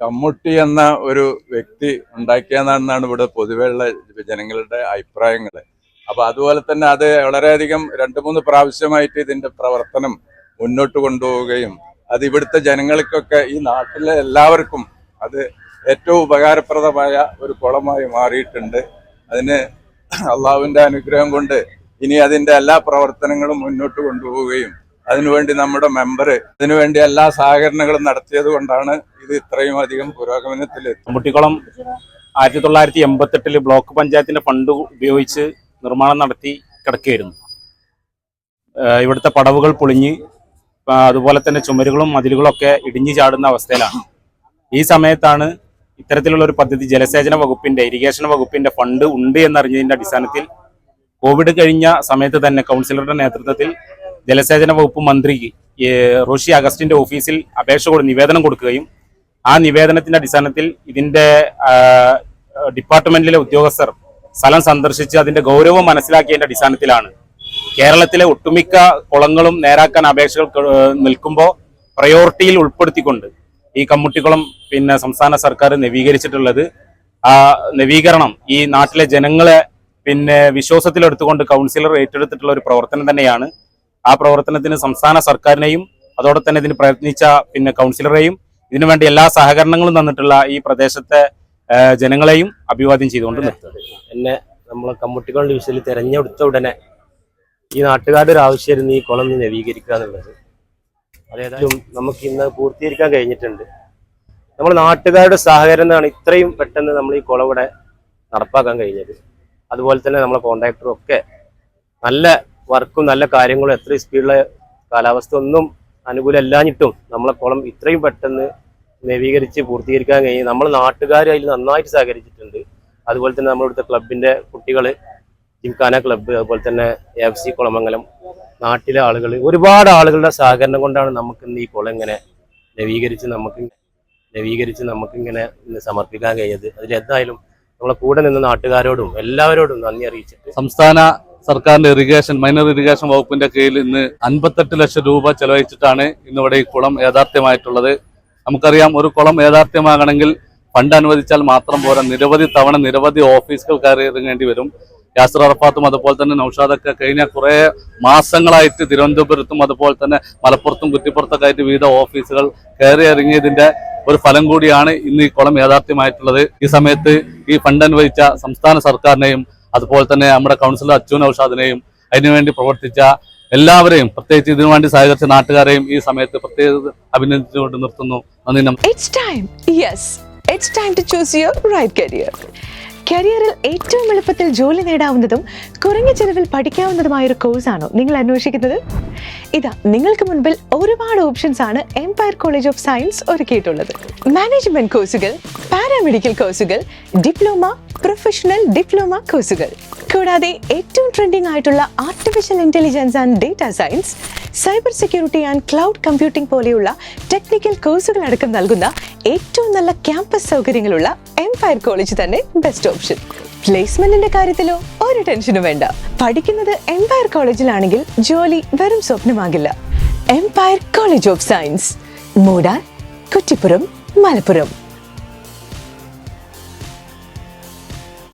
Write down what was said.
കമ്മുട്ടി എന്ന ഒരു വ്യക്തി ഉണ്ടാക്കിയതാണെന്നാണ് ഇവിടെ പൊതുവെയുള്ള ജനങ്ങളുടെ അഭിപ്രായങ്ങൾ. അപ്പൊ അതുപോലെ തന്നെ അത് വളരെയധികം 2-3 പ്രാവശ്യമായിട്ട് ഇതിന്റെ പ്രവർത്തനം മുന്നോട്ട് കൊണ്ടുപോവുകയും അത് ഇവിടുത്തെ ജനങ്ങൾക്കൊക്കെ ഈ നാട്ടിലെ എല്ലാവർക്കും അത് ഏറ്റവും ഉപകാരപ്രദമായ ഒരു കുളമായി മാറിയിട്ടുണ്ട്. അതിന് അള്ളാഹുവിന്റെ അനുഗ്രഹം കൊണ്ട് ഇനി അതിന്റെ എല്ലാ പ്രവർത്തനങ്ങളും മുന്നോട്ട് കൊണ്ടുപോവുകയും അതിനുവേണ്ടി നമ്മുടെ മെമ്പർ അതിനുവേണ്ടി എല്ലാ സഹകരണങ്ങളും നടത്തിയത് കൊണ്ടാണ് ഇത് ഇത്രയും അധികം പുരോഗമനത്തിലെത്തി. കമ്മുട്ടിക്കുളം 1988 ബ്ലോക്ക് പഞ്ചായത്തിന്റെ ഫണ്ട് ഉപയോഗിച്ച് നിർമ്മാണം നടത്തി കിടക്കുകയായിരുന്നു. ഇവിടുത്തെ പടവുകൾ പൊളിഞ്ഞ് അതുപോലെ തന്നെ ചുമരുകളും മതിലുകളൊക്കെ ഇടിഞ്ഞു ചാടുന്ന അവസ്ഥയിലാണ്. ഈ സമയത്താണ് ഇത്തരത്തിലുള്ള ഒരു പദ്ധതി ജലസേചന വകുപ്പിന്റെ ഇറിഗേഷൻ വകുപ്പിന്റെ ഫണ്ട് ഉണ്ട് എന്നറിഞ്ഞതിന്റെ അടിസ്ഥാനത്തിൽ കോവിഡ് കഴിഞ്ഞ സമയത്ത് തന്നെ കൗൺസിലറുടെ നേതൃത്വത്തിൽ ജലസേചന വകുപ്പ് മന്ത്രിക്ക് റോഷി അഗസ്റ്റിന്റെ ഓഫീസിൽ നിവേദനം കൊടുക്കുകയും ആ നിവേദനത്തിന്റെ അടിസ്ഥാനത്തിൽ ഇതിന്റെ ഡിപ്പാർട്ട്മെന്റിലെ ഉദ്യോഗസ്ഥർ സ്ഥലം സന്ദർശിച്ച് അതിന്റെ ഗൗരവം മനസ്സിലാക്കിയതിന്റെ അടിസ്ഥാനത്തിലാണ് കേരളത്തിലെ ഒട്ടുമിക്ക കുളങ്ങളും നേരാക്കാൻ അപേക്ഷകൾ നിൽക്കുമ്പോൾ പ്രയോറിറ്റിയിൽ ഉൾപ്പെടുത്തിക്കൊണ്ട് ഈ കമ്മുട്ടിക്കുളം സംസ്ഥാന സർക്കാർ നവീകരിച്ചിട്ടുള്ളത്. ആ നവീകരണം ഈ നാട്ടിലെ ജനങ്ങളെ വിശ്വാസത്തിലെടുത്തുകൊണ്ട് കൗൺസിലർ ഏറ്റെടുത്തിട്ടുള്ള ഒരു പ്രവർത്തനം തന്നെയാണ്. ആ പ്രവർത്തനത്തിന് സംസ്ഥാന സർക്കാരിനെയും അതോടെ തന്നെ ഇതിന് പ്രയത്നിച്ച കൗൺസിലറെയും ഇതിനുവേണ്ടി എല്ലാ സഹകരണങ്ങളും തന്നിട്ടുള്ള ഈ പ്രദേശത്തെ ജനങ്ങളെയും അഭിവാദ്യം ചെയ്തുകൊണ്ട് നിർത്തുന്നത്. എന്നെ നമ്മളെ കമ്മുട്ടിക്കുളം ഡിവിഷനിൽ തെരഞ്ഞെടുത്ത ഉടനെ ഈ നാട്ടുകാരുടെ ഒരു ആവശ്യമായിരുന്നു ഈ കുളം നവീകരിക്കുക എന്നുള്ളത്. അതേതായാലും നമുക്ക് ഇന്ന് പൂർത്തീകരിക്കാൻ കഴിഞ്ഞിട്ടുണ്ട്. നമ്മൾ നാട്ടുകാരുടെ സഹകരണമാണ് ഇത്രയും പെട്ടെന്ന് നമ്മൾ ഈ കുളം ഇവിടെ നടപ്പാക്കാൻ കഴിഞ്ഞത്. അതുപോലെ തന്നെ നമ്മളെ കോൺട്രാക്ടറും ഒക്കെ നല്ല വർക്കും നല്ല കാര്യങ്ങളും എത്ര സ്പീഡിലെ കാലാവസ്ഥ ഒന്നും അനുകൂലമല്ലാഞ്ഞിട്ടും നമ്മളെ കുളം ഇത്രയും പെട്ടെന്ന് നവീകരിച്ച് പൂർത്തീകരിക്കാൻ കഴിഞ്ഞ് നമ്മൾ നാട്ടുകാർ അതിൽ നന്നായിട്ട് സഹകരിച്ചിട്ടുണ്ട്. അതുപോലെ തന്നെ നമ്മളിവിടുത്തെ ക്ലബിൻ്റെ കുട്ടികൾ ജിംഖാന ക്ലബ്ബ് അതുപോലെ തന്നെ AFC കുളമംഗലം നാട്ടിലെ ആളുകൾ ഒരുപാട് ആളുകളുടെ സഹകരണം കൊണ്ടാണ് നമുക്ക് ഇന്ന് ഈ കുളം ഇങ്ങനെ നവീകരിച്ച് നമുക്കിങ്ങനെ ഇന്ന് സമർപ്പിക്കാൻ കഴിഞ്ഞത്. അതിലെന്തായാലും നമ്മളെ കൂടെ നിന്ന് നാട്ടുകാരോടും എല്ലാവരോടും നന്ദി അറിയിച്ചിട്ട് സംസ്ഥാന സർക്കാരിന്റെ മൈനർ ഇറിഗേഷൻ വകുപ്പിന്റെ കീഴിൽ ഇന്ന് 58 ലക്ഷം രൂപ ചെലവഴിച്ചിട്ടാണ് ഇന്നിവിടെ ഈ കുളം യാഥാർത്ഥ്യമായിട്ടുള്ളത്. നമുക്കറിയാം, ഒരു കുളം യാഥാർത്ഥ്യമാകണമെങ്കിൽ ഫണ്ട് അനുവദിച്ചാൽ മാത്രം പോരാ, നിരവധി തവണ നിരവധി ഓഫീസുകൾ കയറി ഇറങ്ങേണ്ടി വരും. യാസർ അറഫാത്തും അതുപോലെ തന്നെ നൌഷാദൊക്കെ കഴിഞ്ഞ കുറെ മാസങ്ങളായിട്ട് തിരുവനന്തപുരത്തും അതുപോലെ തന്നെ മലപ്പുറത്തും കുറ്റിപ്പുറത്തൊക്കെ ആയിട്ട് വിവിധ ഓഫീസുകൾ കയറി ഇറങ്ങിയതിന്റെ ഒരു ഫലം കൂടിയാണ് ഇന്ന് ഈ കുളം യാഥാർത്ഥ്യമായിട്ടുള്ളത്. ഈ സമയത്ത് ഈ ഫണ്ട് അനുവദിച്ച സംസ്ഥാന സർക്കാരിനെയും അതുപോലെ തന്നെ നമ്മുടെ കൗൺസിലർ അച്ചു നൌഷാദിനെയും അതിനുവേണ്ടി പ്രവർത്തിച്ച എല്ലാവരെയും, പ്രത്യേകിച്ച് ഇതിനുവേണ്ടി സഹകരിച്ച നാട്ടുകാരെയും ഈ സമയത്ത് പ്രത്യേക അഭിനന്ദിച്ചുകൊണ്ട് നിർത്തുന്നു. കരിയറിൽ ഏറ്റവും എളുപ്പത്തിൽ ജോലി നേടാവുന്നതും കുറഞ്ഞ ചെലവിൽ പഠിക്കാവുന്നതുമായ ഒരു കോഴ്സാണോ നിങ്ങൾ അന്വേഷിക്കുന്നത്? ഇതാ നിങ്ങൾക്ക് മുൻപിൽ ഒരുപാട് ഓപ്ഷൻസ് ആണ് എംപയർ കോളേജ് ഓഫ് സയൻസ് ഒരുക്കിയിട്ടുള്ളത്. മാനേജ്മെന്റ് കോഴ്സുകൾ, പാരാമെഡിക്കൽ കോഴ്സുകൾ, ഡിപ്ലോമ, പ്രൊഫഷണൽ ഡിപ്ലോമ കോഴ്സുകൾ, കൂടാതെ ഏറ്റവും ട്രെൻഡിംഗ് ആയിട്ടുള്ള artificial intelligence and data science, cyber security and cloud computing പോലെയുള്ള ടെക്നിക്കൽ കോഴ്സുകൾ അടക്കം നൽകുന്ന ഏറ്റവും നല്ല ക്യാമ്പസ് സൗകര്യങ്ങളുള്ള എംപയർ കോളേജ് തന്നെ ബെസ്റ്റ് ഓപ്ഷൻ. പ്ലേസ്മെന്റിന്റെ കാര്യത്തിലോ ഒരു ടെൻഷനും വേണ്ട. പഠിക്കുന്നത് എംപയർ കോളേജിലാണെങ്കിൽ ജോലി വെറും സ്വപ്നമാകില്ല. Empire College of Science, Moodal, Kuttippuram, Malappuram.